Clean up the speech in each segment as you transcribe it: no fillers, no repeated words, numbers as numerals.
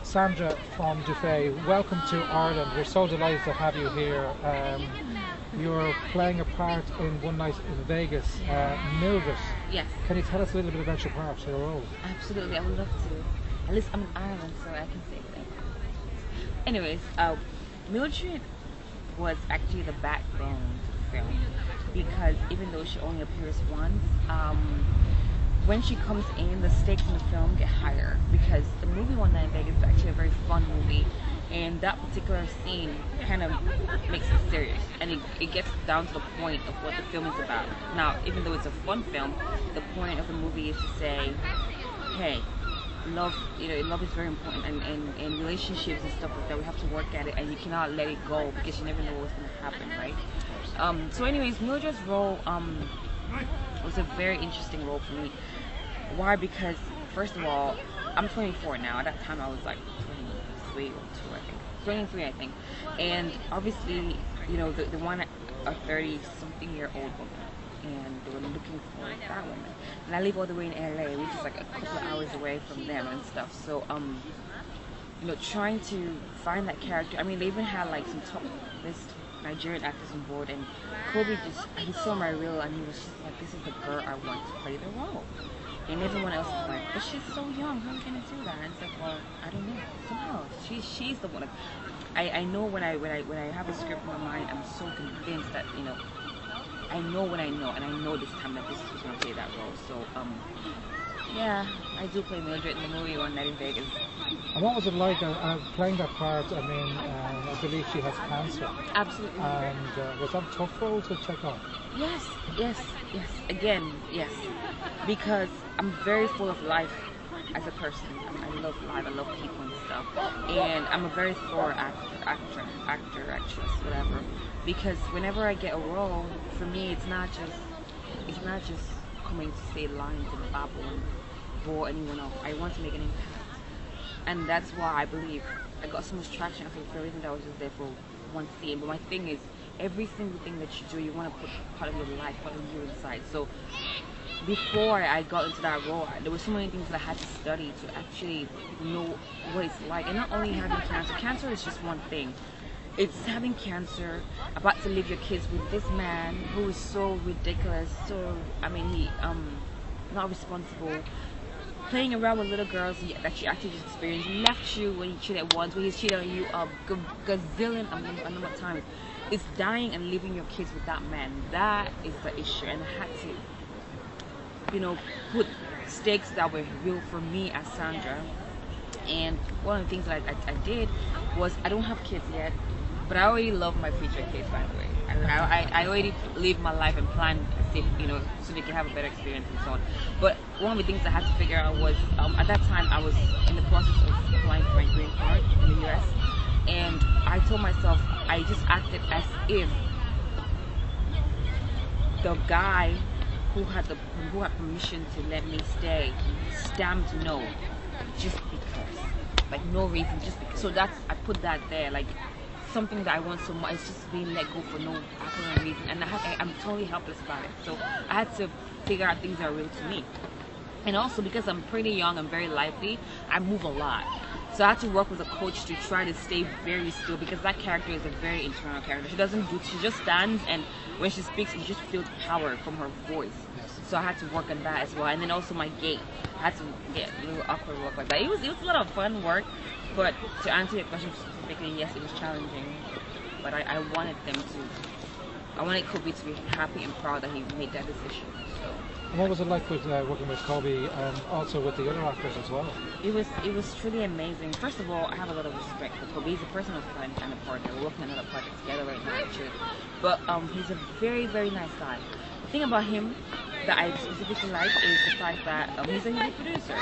Sahndra Fon Dufe, welcome to Ireland. We're so delighted to have you here. You're playing a part in One Night in Vegas, Mildred. Yes. Can you tell us a little bit about your part, your role? Absolutely, I would love to. At least I'm in Ireland, so I can say that. Anyways, Mildred was actually the backbone to the film, because even though she only appears once, when she comes in, the stakes in the film get higher, because the movie One Night in Vegas is actually a very fun movie, and that particular scene kind of makes it serious, and it gets down to the point of what the film is about. Now, even though it's a fun film, the point of the movie is to say, hey, love, love is very important, and relationships and stuff like that, we have to work at it, and you cannot let it go, because you never know what's going to happen, right? So anyways, Mildred's role was a very interesting role for me. Why? Because first of all, I'm 24 now. At that time I was like 23 or 2, I think. 23, I think. And obviously, they want a 30-something-year-old woman, and they were looking for that woman. And I live all the way in LA, which is like a couple of hours away from them and stuff. So trying to find that character. I mean, they even had like some top list Nigerian actors on board, and Kobe he saw my reel and he was just like, this is the girl I want to play the role. And everyone else was like, but she's so young, how are you gonna do that? And it's like, well, I don't know. Somehow she's the one. I know when I have a script in my mind, I'm so convinced that I know what I know, and I know this time that this is gonna play that role. So yeah, I do play Mildred in the movie One Night in Vegas. And what was it like playing that part? I mean, I believe she has cancer. Absolutely. And was that a tough role to take on? Yes. Again, yes. Because I'm very full of life as a person. I love life, I love people and stuff. And I'm a very thorough actress, whatever. Because whenever I get a role, for me, it's not just coming to say lines and babble and bore anyone else. I want to make an impact. And that's why I believe I got so much traction after the film, even though I was just there for one scene. But my thing is, every single thing that you do, you want to put part of your life, part of you inside. So before I got into that role, there were so many things that I had to study to actually know what it's like. And not only having cancer. Cancer is just one thing. It's having cancer, about to leave your kids with this man who is so ridiculous, he not responsible, playing around with little girls that you actually just experienced. He left you when he cheated once, when he's cheated on you a gazillion a number of times. It's dying and leaving your kids with that man. That is the issue, and I had to put stakes that were real for me as Sahndra. And one of the things that I did was, I don't have kids yet, but I already love my future kids, by the way. I already live my life and plan as if, so they can have a better experience and so on. But one of the things I had to figure out was, at that time I was in the process of applying for my green card in the US, and I told myself, I just acted as if the guy who had permission to let me stay stamped no, just because, like no reason, just because. So I put that there, like something that I want so much, it's just being let go for no apparent reason, and I'm totally helpless about it. So I had to figure out things that are real to me. And also, because I'm pretty young and very lively, I move a lot. So I had to work with a coach to try to stay very still, because that character is a very internal character. She just stands, and when she speaks, you just feel the power from her voice. So I had to work on that as well. And then also my gait, I had to get a little awkward work like that. It was a lot of fun work, but to answer your question specifically, yes, it was challenging. But I wanted Kobe to be happy and proud that he made that decision. So. And what was it like with working with Kobe and also with the other actors as well? It was truly amazing. First of all, I have a lot of respect for Kobe. He's a personal friend and a partner. We're working on another project together right now, actually. But he's a very, very nice guy. The thing about him that I specifically like is the fact that he's a producer.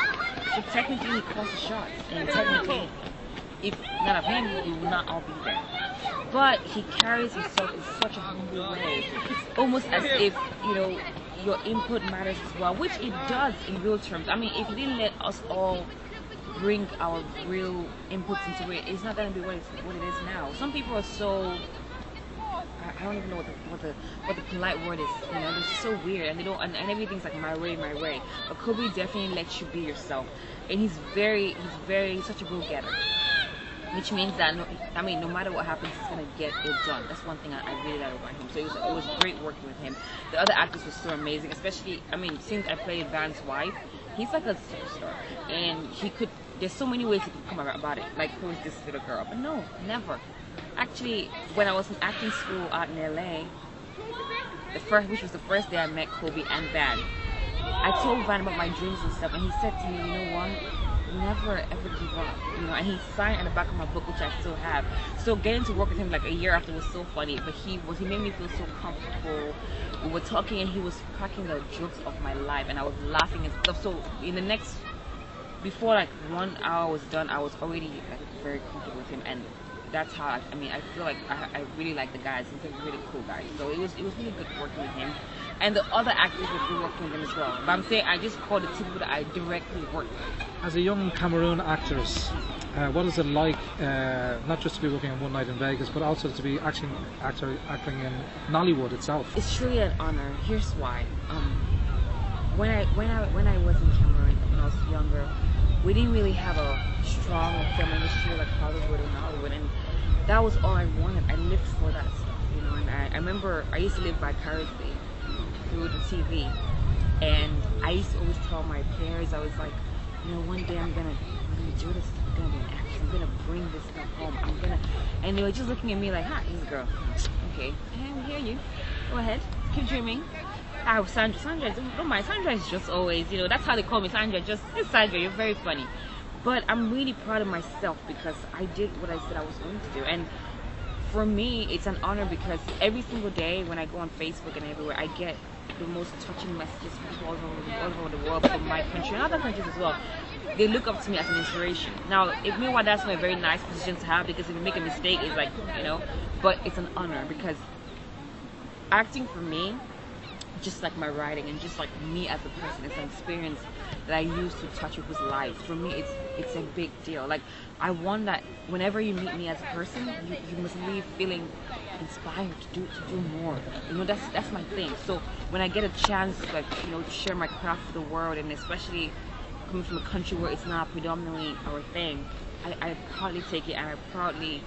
So technically he calls the shots, and technically, if none of him, we would not all be there. But he carries himself in such a humble way, almost as if your input matters as well, which it does in real terms. I mean, if you didn't let us all bring our real inputs into it, it's not going to be what it is now. Some people are so, I don't even know what the polite word is. You know, they're so weird, and they don't, and everything's like my way, my way. But Kobe definitely lets you be yourself, and he's such a go-getter. Which means that, no matter what happens, he's going to get it done. That's one thing I really like about him. So it was great working with him. The other actors were so amazing, especially, since I played Van's wife, he's like a superstar. And there's so many ways he could come about it. Like, who is this little girl? But no, never. Actually, when I was in acting school out in LA, which was the first day I met Kobe and Van, I told Van about my dreams and stuff, and he said to me, you know what? Never ever give up, and he signed on the back of my book, which I still have. So getting to work with him like a year after was so funny, but he made me feel so comfortable. We were talking and he was cracking the jokes of my life, and I was laughing and stuff. So before like 1 hour was done, I was already like very comfortable with him, and that's how I feel like I really like the guys. He's a really cool guy. So it was really good working with him. And the other actors were good working with them as well. But I'm saying I just called the two people that I directly worked with. As a young Cameroon actress, what is it like, not just to be working on One Night in Vegas, but also to be acting in Nollywood itself? It's truly an honor. Here's why. When I was in Cameroon, when I was younger, we didn't really have a strong film industry like Hollywood and Nollywood, and that was all I wanted. I lived for that stuff, And I remember I used to live vicariously through the TV, and I used to always tell my parents, I was like, one day I'm gonna do this. I'm gonna be an actress. I'm gonna bring this stuff home. And they were just looking at me like, this girl. Okay, I hear you. Go ahead, keep dreaming. Sahndra, don't mind. Sahndra is just always, that's how they call me, Sahndra. It's Sahndra. You're very funny. But I'm really proud of myself because I did what I said I was going to do. And for me, it's an honor because every single day when I go on Facebook and everywhere, I get the most touching messages from people all over the world, from my country and other countries as well. They look up to me as an inspiration. Now, meanwhile, that's not a very nice position to have, because if you make a mistake, it's like, but it's an honor because acting for me, just like my writing and just like me as a person, it's an experience that I use to touch people's lives. For me, it's a big deal. Like, I want that whenever you meet me as a person, you must leave feeling inspired to do more. That's my thing. So when I get a chance to share my craft with the world, and especially coming from a country where it's not predominantly our thing, I proudly take it, and I proudly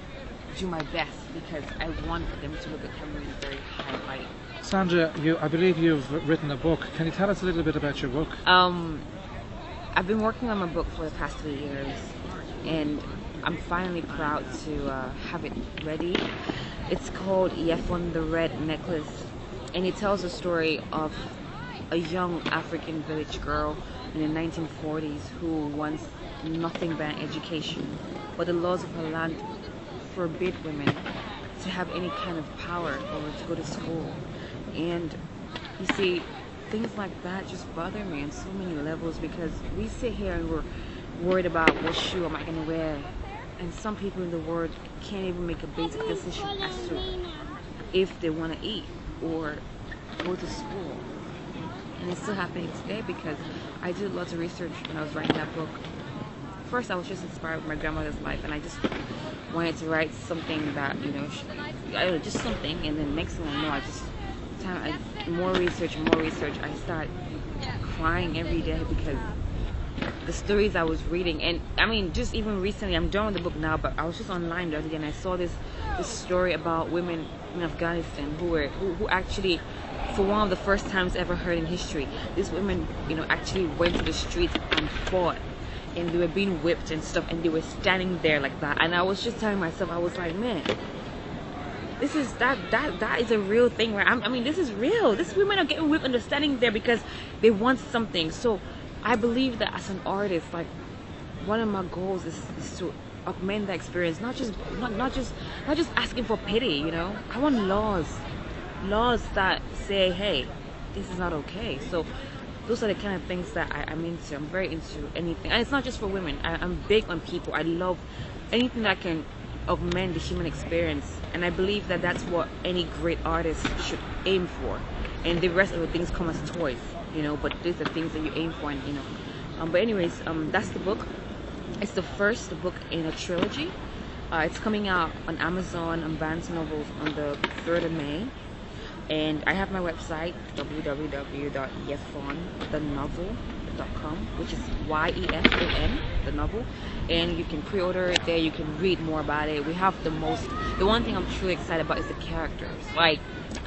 do my best because I want them to look at Cameroon in a very high light. Sahndra, I believe you've written a book. Can you tell us a little bit about your book? I've been working on my book for the past 3 years, and I'm finally proud to have it ready. It's called Yefon the Red Necklace, and it tells the story of a young African village girl in the 1940s who wants nothing but an education, but the laws of her land forbid women to have any kind of power or to go to school. And you see, things like that just bother me on so many levels, because we sit here and we're worried about what shoe am I going to wear, and some people in the world can't even make a basic decision as to if they want to eat or go to school. And it's still happening today, because I did lots of research when I was writing that book. First, I was just inspired with my grandmother's life, and I just wanted to write something that, just something. And then next thing I know, more research. I started crying every day because the stories I was reading, and just even recently, I'm done with the book now, but I was just online the other day and I saw this story about women in Afghanistan who actually, for one of the first times ever heard in history, these women, actually went to the streets and fought, and they were being whipped and stuff, and they were standing there like that. And I was just telling myself, I was like, man, this is that is a real thing, right? This is real. These women are getting whipped and they're standing there because they want something. So I believe that as an artist, like, one of my goals is to augment that experience, not just asking for pity. I want laws that say, hey, this is not okay. So those are the kind of things that I'm into. I'm very into anything, and it's not just for women. I'm big on people. I love anything that can augment the human experience, and I believe that that's what any great artist should aim for, and the rest of the things come as toys, but these are things that you aim for, and but anyways, that's the book. It's the first book in a trilogy, It's coming out on Amazon and Barnes Nobles on the 3rd of May. And I have my website, www.yefon.thenovel.com, which is YEFON, the novel. And you can pre-order it there, you can read more about it. We have the one thing I'm truly excited about is the characters. Like,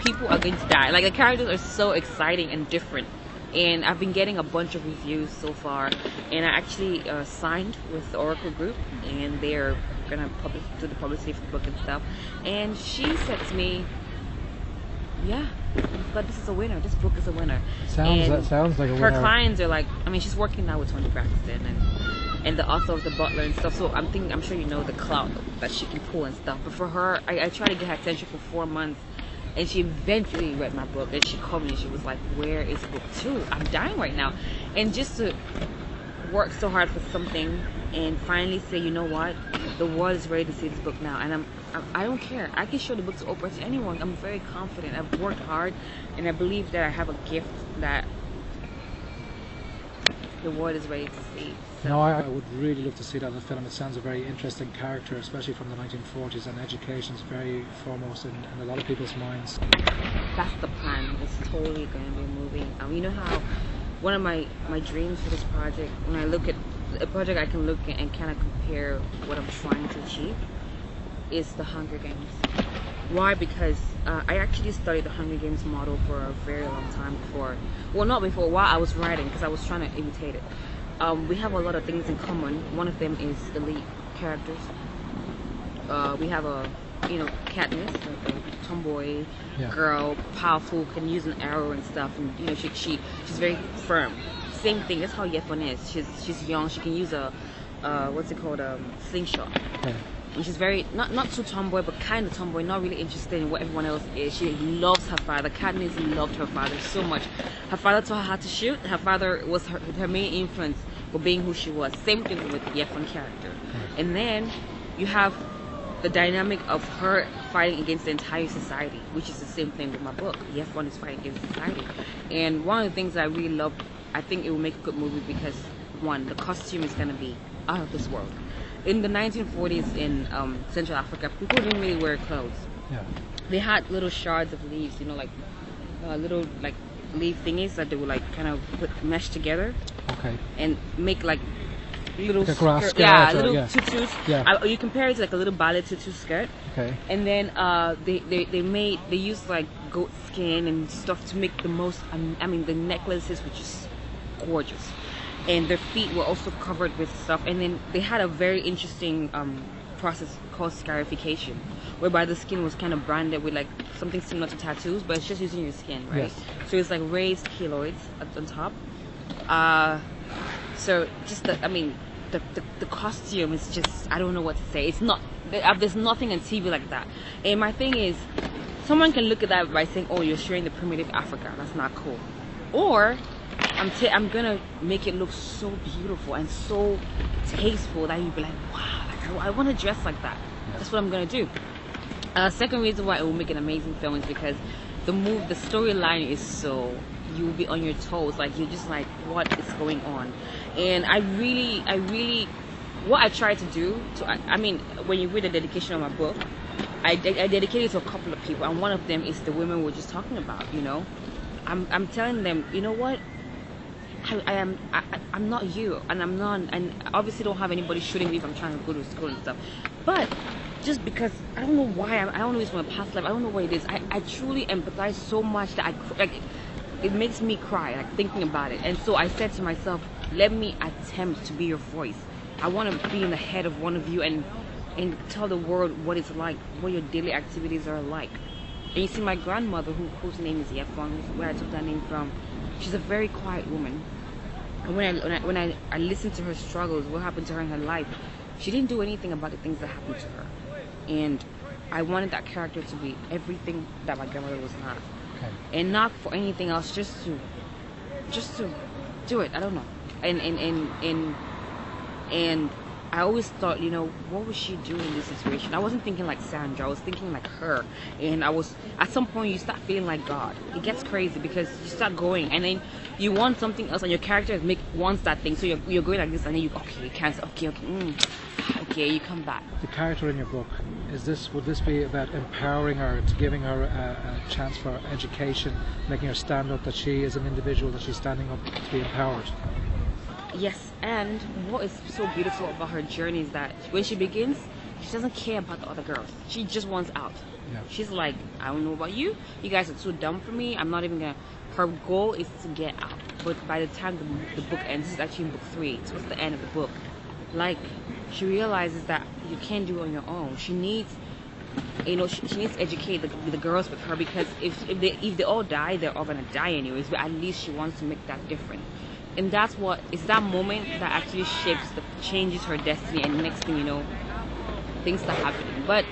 people are going to die. Like, the characters are so exciting and different. And I've been getting a bunch of reviews so far. And I actually signed with the Oracle Group, and they're gonna do the publicity for the book and stuff. And she said to me, yeah, but this is a winner. This book is a winner. Sounds like a winner. Her clients are like, I mean, she's working now with Tony Braxton and the author of The Butler and stuff. So I'm sure you know the clout that she can pull and stuff. But for her, I tried to get her attention for 4 months, and she eventually read my book. And she called me and she was like, "Where is book 2? I'm dying right now." And just to work so hard for something and finally say, you know what, the world is ready to see this book now, and I don't care. I can show the book to Oprah, to anyone. I'm very confident. I've worked hard, and I believe that I have a gift that the world is ready to see. So. No, I would really love to see that in the film. It sounds a very interesting character, especially from the 1940s, and education is very foremost in a lot of people's minds. That's the plan. It's totally going to be a movie. You know how one of my dreams for this project, when I look at a project I can look at and kind of compare what I'm trying to achieve, is the Hunger Games. Why? Because I actually studied the Hunger Games model for a very long time before. Well, not before, while I was writing, because I was trying to imitate it. We have a lot of things in common. One of them is elite characters. We have Katniss, like a tomboy girl, powerful, can use an arrow and stuff, and she's very firm. Same thing. That's how Yefon is. She's young. She can use a slingshot. Yeah. And she's very not too tomboy, but kind of tomboy. Not really interested in what everyone else is. She loves her father. Katniss loved her father so much. Her father taught her how to shoot. Her father was her main influence for being who she was. Same thing with the Yefon character. And then you have the dynamic of her fighting against the entire society, which is the same thing with my book. Yefon is fighting against society. And one of the things that I really love, I think it will make a good movie because, one, the costume is going to be out of this world. In the 1940s in Central Africa, people didn't really wear clothes. Yeah. They had little shards of leaves, little leaf thingies that they would kind of mesh together. Okay. And make little skirt, tutus. Yeah. You compare it to a little ballet tutu skirt. Okay. And then they used goat skin and stuff to make the necklaces were just gorgeous. And their feet were also covered with stuff, and then they had a very interesting process called scarification, whereby the skin was kind of branded with something similar to tattoos, but it's just using your skin, right? Yes. So it's raised keloids on top. So just the costume is just, I don't know what to say. It's not, there's nothing on TV like that. And my thing is, someone can look at that by saying, oh, you're showing the primitive Africa. That's not cool. Or I'm gonna make it look so beautiful and so tasteful that you'd be like, wow, I want to dress like that. That's what I'm gonna do. Second reason why it will make an amazing film is because the storyline is so, you'll be on your toes, you're just what is going on? And I really, what I try to do when you read the dedication of my book, I dedicated it to a couple of people, and one of them is the women we're just talking about. I'm telling them, you know what? I'm not you, and and obviously don't have anybody shooting me if I'm trying to go to school and stuff. But just because I don't know why, I don't know if it's from a past life, I don't know what it is. I truly empathize so much that it makes me cry thinking about it. And so I said to myself, let me attempt to be your voice. I want to be in the head of one of you and tell the world what it's like, what your daily activities are like. And you see, my grandmother, whose name is Yefon, where I took that name from, she's a very quiet woman. And when I listened to her struggles, what happened to her in her life, she didn't do anything about the things that happened to her. And I wanted that character to be everything that my grandmother was not. Okay. And not for anything else, just to do it. I don't know. And I always thought, what would she do in this situation? I wasn't thinking like Sahndra, I was thinking like her. And at some point you start feeling like God. It gets crazy because you start going, and then you want something else, and your character wants that thing, so you're going like this, and then you can't, okay, okay, you come back. The character in your book, would this be about empowering her, to giving her a chance for education, making her stand up, that she is an individual, that she's standing up to be empowered? Yes, and what is so beautiful about her journey is that when she begins, she doesn't care about the other girls. She just wants out. Yeah. She's like, I don't know about you. You guys are too dumb for me. I'm not even gonna. Her goal is to get out. But by the time the book ends, this is actually in book 3. Towards the end of the book, like, she realizes that you can't do it on your own. She needs, she needs to educate the girls with her, because if they all die, they're all gonna die anyways. But at least she wants to make that difference. And that's what, it's that moment that actually changes her destiny, and next thing you know, things start happening. But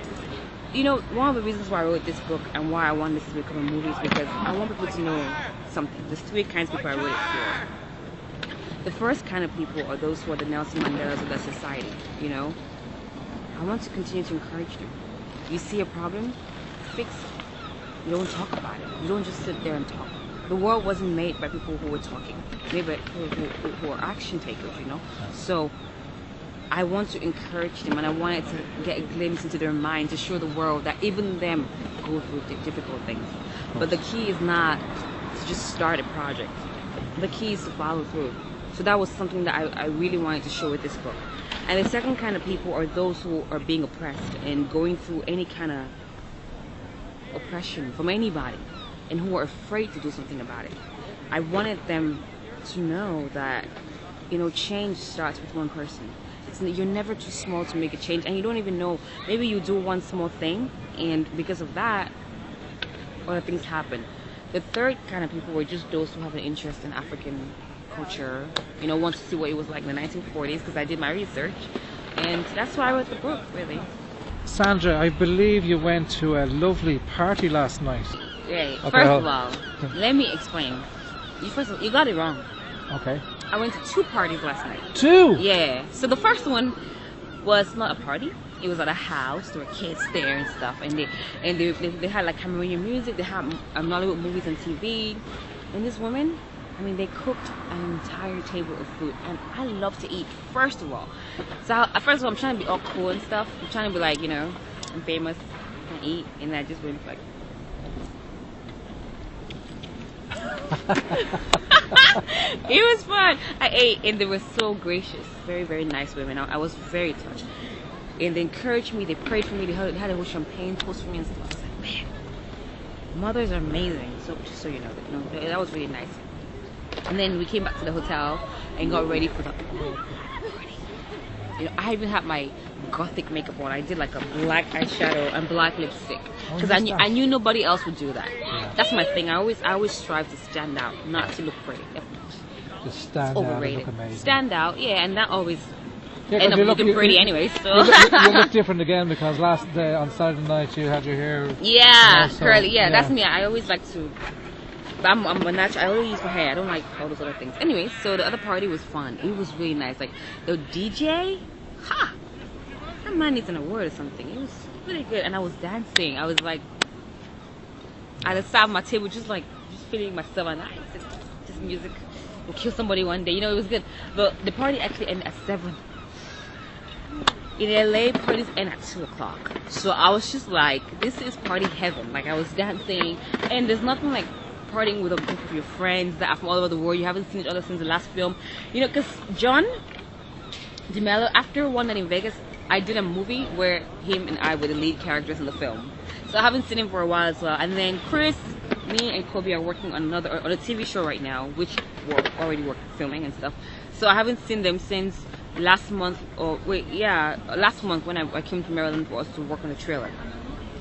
one of the reasons why I wrote this book and why I want this to become a movie is because I want people to know something. There's 3 kinds of people I wrote it for. The first kind of people are those who are the Nelson Mandelas of their society. I want to continue to encourage them. You see a problem, fix it. You don't talk about it. You don't just sit there and talk. The world wasn't made by people who were talking, made by people who are action takers, So I want to encourage them, and I wanted to get a glimpse into their mind to show the world that even them go through difficult things. But the key is not to just start a project. The key is to follow through. So that was something that I really wanted to show with this book. And the second kind of people are those who are being oppressed and going through any kind of oppression from anybody, and who are afraid to do something about it. I wanted them to know that, change starts with one person. You're never too small to make a change, and you don't even know. Maybe you do one small thing, and because of that, other things happen. The third kind of people were just those who have an interest in African culture, want to see what it was like in the 1940s, because I did my research, and that's why I wrote the book, really. Sahndra, I believe you went to a lovely party last night. Right. Okay, first of all, let me explain. You got it wrong. Okay. I went to 2 parties last night. 2? Yeah. So the first one was not a party. It was at a house. There were kids there and stuff, and they had like Cameroonian music. They had Nollywood movies on TV, and this woman, they cooked an entire table of food, and I love to eat. First of all, I'm trying to be all cool and stuff. I'm trying to be like, I'm famous, I can eat, and I just went like. It was fun. I ate, and they were so gracious. Very, very nice women. I was very touched. And they encouraged me. They prayed for me. They had a whole champagne toast for me and stuff. I was like, man, mothers are amazing. So just so you know, that was really nice. And then we came back to the hotel and got ready for the party. I even had my gothic makeup on. I did like a black eyeshadow and black lipstick, because I knew nobody else would do that. Yeah. That's my thing. I always strive to stand out, not to look pretty. Just stand overrated. out, look amazing. Stand out, yeah, and that always end up looking pretty anyway. So you look different again, because last day on Saturday night you had your hair. Yeah, curly. Yeah, that's me. I always like to. I'm a natural. I only use my hair. I don't like all those other things. Anyway, so the other party was fun. It was really nice. Like the DJ, that man needs an award or something. It was really good, and I was dancing. I was like at the side of my table, just feeling myself, and just music will kill somebody one day. It was good. But the party actually ended at 7. In LA, parties end at 2 o'clock. So I was just like, this is party heaven. Like I was dancing, and there's nothing like partying with a group of your friends that are from all over the world. You haven't seen each other since the last film, because John DeMello, after One Night in Vegas, I did a movie where him and I were the lead characters in the film, so I haven't seen him for a while as well. And then Chris, me and Kobe are working on a TV show right now, which we're already filming and stuff, so I haven't seen them since last month when I came to Maryland for us to work on the trailer.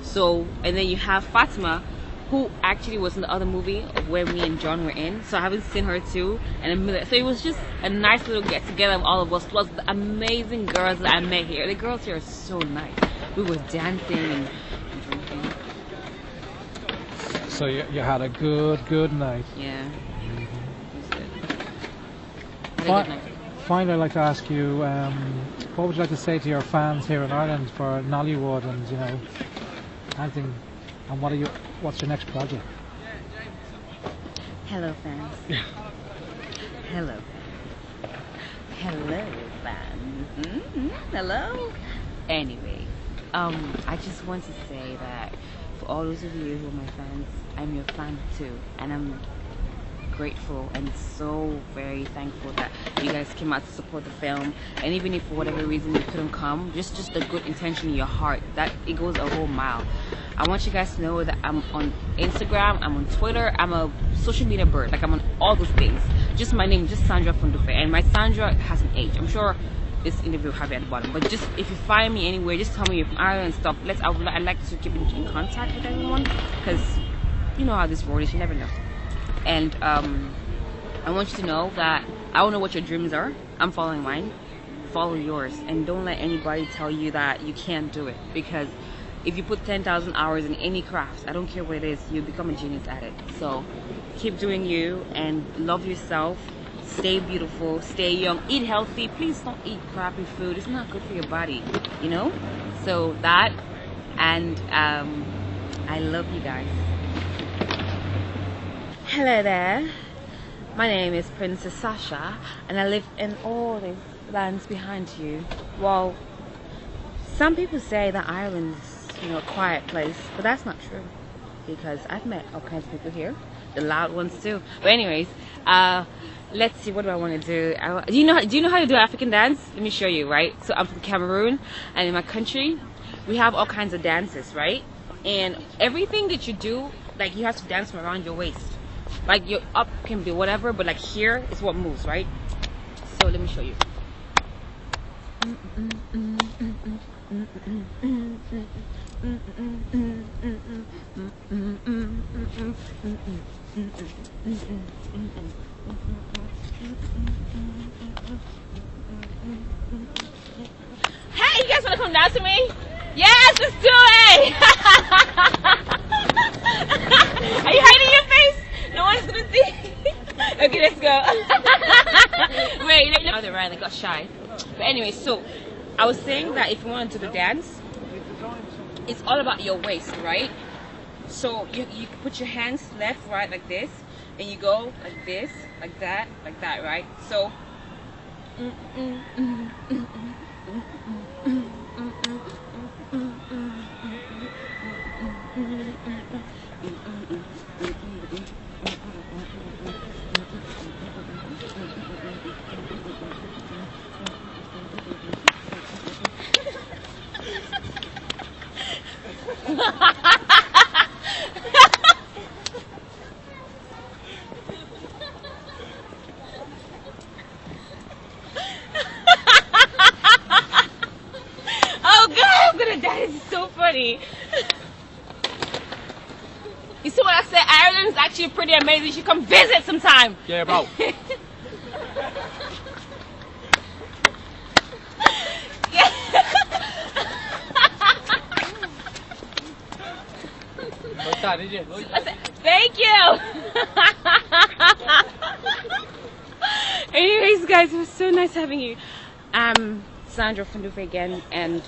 So, and then you have Fatima, who actually was in the other movie of where me and John were in, so I haven't seen her too. So it was just a nice little get together of all of us, plus the amazing girls that I met here. The girls here are so nice. We were dancing and drinking. So you had a good night. Yeah. Mm-hmm. It was good. Finally, I'd like to ask you, what would you like to say to your fans here in Ireland for Nollywood, and anything, and what's your next project? Hello, fans. Hello. Hello, fans. Hello. Anyway, I just want to say that for all those of you who are my fans, I'm your fan too, and I'm grateful and so very thankful that you guys came out to support the film. And even if for whatever reason you couldn't come, just the good intention in your heart, that it goes a whole mile. I want you guys to know that I'm on Instagram, I'm on Twitter, I'm a social media bird. Like, I'm on all those things. Just my name, just Sahndra Fon Dufe, and my Sahndra has an H. I'm sure this interview will have it at the bottom, but just if you find me anywhere, just tell me you're from Ireland and stuff. I'd like to keep in contact with everyone, because you know how this world is, you never know. And I want you to know that I don't know what your dreams are. I'm following mine. Follow yours, and don't let anybody tell you that you can't do it, because if you put 10,000 hours in any craft, I don't care what it is, you become a genius at it. So keep doing you and love yourself. Stay beautiful, stay young, eat healthy. Please don't eat crappy food. It's not good for your body, you know? So that, and I love you guys. Hello there. My name is Princess Sasha, and I live in all these lands behind you. Well, some people say that Ireland is, you know, a quiet place, but that's not true, because I've met all kinds of people here, the loud ones too. But anyways, let's see, what do I want to do? Do you know how to do African dance? Let me show you, right? So I'm from Cameroon, and in my country we have all kinds of dances, right? And everything that you do, like, you have to dance from around your waist. Like, your up can be whatever, but like here is what moves, right? So let me show you. Hey, you guys want to come dance with me? Yes, let's do it! Are you hiding your face? No one's gonna see. Okay, let's go. Wait, let me right, I got shy. But anyway, so I was saying that if you want to do the dance, it's all about your waist, right? So you put your hands left, right, like this, and you go like this, like that, right? So that is so funny. You see what I said? Ireland is actually pretty amazing. You should come visit sometime. Yeah, bro. I said, thank you. Anyways, guys, it was so nice having you. Sahndra Fon Dufe again, and